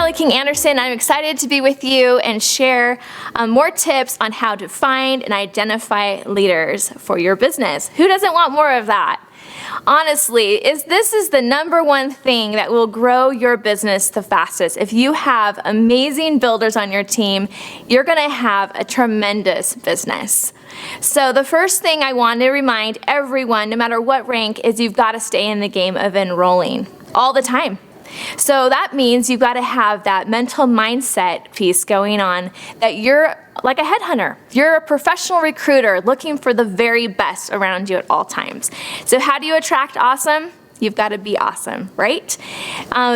Kelly King Anderson. I'm excited to be with you and share more tips on how to find and identify leaders for your business. Who doesn't want more of that? Honestly, this is the number one thing that will grow your business the fastest. If you have amazing builders on your team, you're going to have a tremendous business. So the first thing I want to remind everyone, no matter what rank, is you've got to stay in the game of enrolling all the time. So that means you've got to have that mental mindset piece going on, that you're like a headhunter. You're a professional recruiter looking for the very best around you at all times. So how do you attract awesome? You've got to be awesome, right?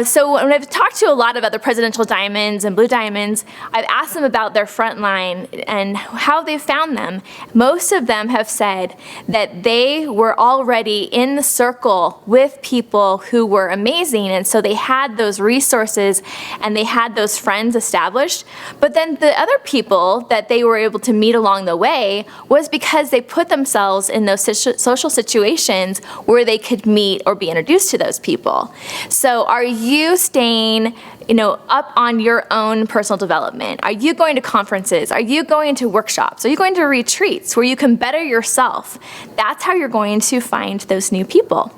So when I've talked to a lot of other presidential diamonds and blue diamonds, I've asked them about their front line and how they found them. Most of them have said that they were already in the circle with people who were amazing, and so they had those resources and they had those friends established. But then the other people that they were able to meet along the way was because they put themselves in those social situations where they could meet or be introduced to those people. So are you staying, up on your own personal development? Are you going to conferences? Are you going to workshops? Are you going to retreats where you can better yourself? That's how you're going to find those new people.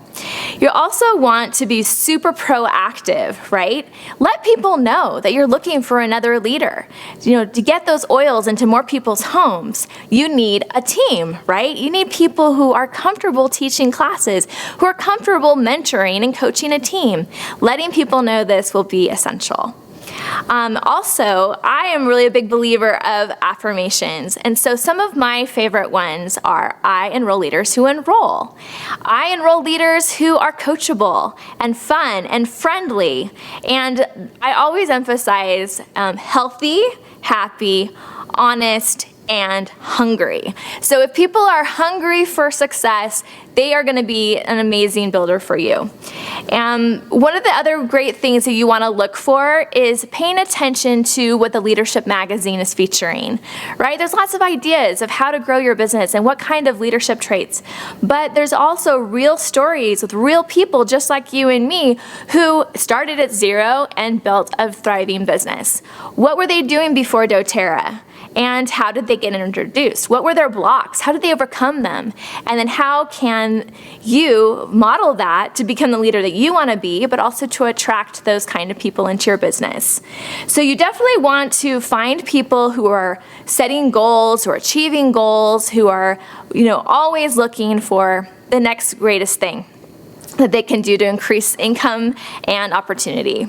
You also want to be super proactive, right? Let people know that you're looking for another leader. To get those oils into more people's homes, you need a team, right? You need people who are comfortable teaching classes, who are comfortable mentoring and coaching a team. Letting people know this will be essential. Also, I am really a big believer of affirmations. And so some of my favorite ones are, I enroll leaders who enroll. I enroll leaders who are coachable and fun and friendly. And I always emphasize healthy, happy, honest, and hungry. So if people are hungry for success, they are going to be an amazing builder for you. One of the other great things that you want to look for is paying attention to what the Leadership Magazine is featuring, right? There's lots of ideas of how to grow your business and what kind of leadership traits, but there's also real stories with real people just like you and me who started at zero and built a thriving business. What were they doing before doTERRA? And how did they get introduced? What were their blocks? How did they overcome them? And then how can you model that to become the leader that you want to be, but also to attract those kind of people into your business? So you definitely want to find people who are setting goals, who are achieving goals, who are, always looking for the next greatest thing that they can do to increase income and opportunity.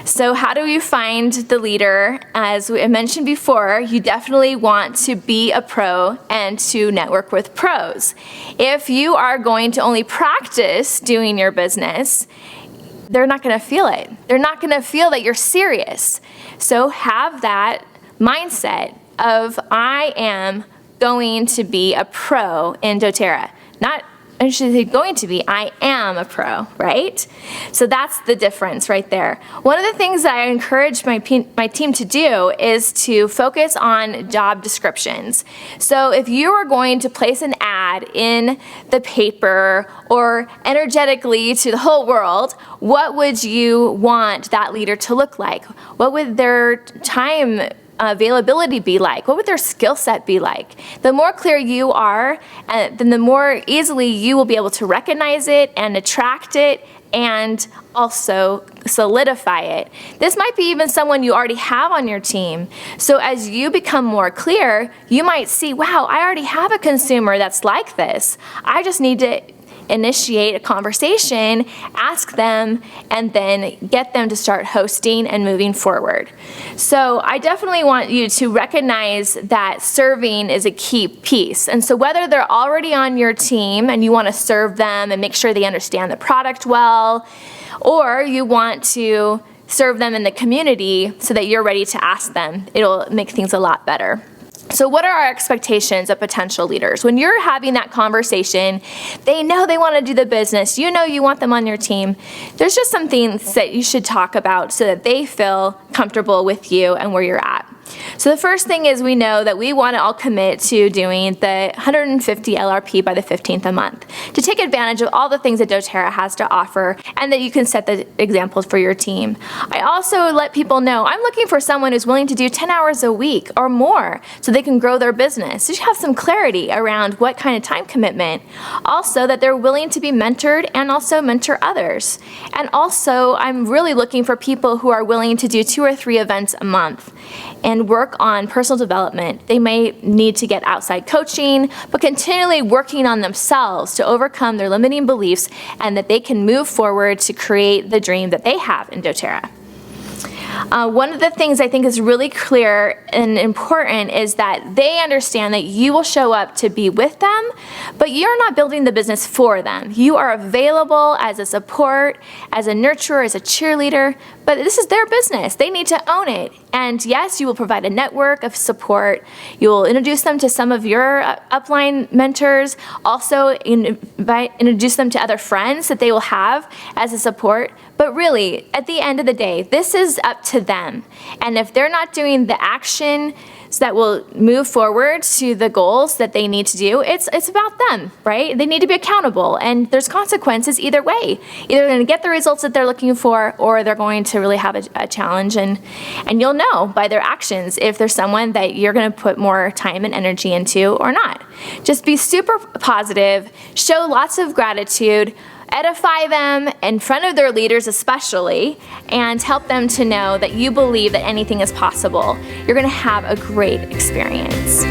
So how do you find the leader? As I mentioned before, you definitely want to be a pro and to network with pros. If you are going to only practice doing your business, they're not going to feel it. They're not going to feel that you're serious. So have that mindset of, I am going to be a pro in doTERRA. I should say going to be, I am a pro, right? So that's the difference right there. One of the things that I encourage my team to do is to focus on job descriptions. So if you are going to place an ad in the paper or energetically to the whole world, what would you want that leader to look like? What would their time availability be like? What would their skill set be like? The more clear you are, then the more easily you will be able to recognize it and attract it and also solidify it. This might be even someone you already have on your team. So as you become more clear, you might see, wow, I already have a consumer that's like this. I just need to initiate a conversation, ask them, and then get them to start hosting and moving forward. So I definitely want you to recognize that serving is a key piece. And so whether they're already on your team and you want to serve them and make sure they understand the product well, or you want to serve them in the community so that you're ready to ask them, it'll make things a lot better. So what are our expectations of potential leaders? When you're having that conversation, they know they want to do the business. You know you want them on your team. There's just some things that you should talk about so that they feel comfortable with you and where you're at. So the first thing is we know that we want to all commit to doing the 150 LRP by the 15th a month to take advantage of all the things that doTERRA has to offer, and that you can set the examples for your team. I also let people know I'm looking for someone who's willing to do 10 hours a week or more so they can grow their business. So you have some clarity around what kind of time commitment. Also that they're willing to be mentored and also mentor others. And also I'm really looking for people who are willing to do 2 or 3 events a month and work on personal development. They may need to get outside coaching, but continually working on themselves to overcome their limiting beliefs and that they can move forward to create the dream that they have in doTERRA. One of the things I think is really clear and important is that they understand that you will show up to be with them, but you're not building the business for them. You are available as a support, as a nurturer, as a cheerleader, but this is their business. They need to own it. And yes, you will provide a network of support. You will introduce them to some of your upline mentors. Also introduce them to other friends that they will have as a support. But really, at the end of the day, this is up to them. And if they're not doing the action that will move forward to the goals that they need to do, it's about them, right? They need to be accountable, and there's consequences either way. Either they're going to get the results that they're looking for, or they're going to really have a challenge, and you'll know by their actions if there's someone that you're going to put more time and energy into or not. Just be super positive, show lots of gratitude, edify them in front of their leaders especially, and help them to know that you believe that anything is possible. You're going to have a great experience.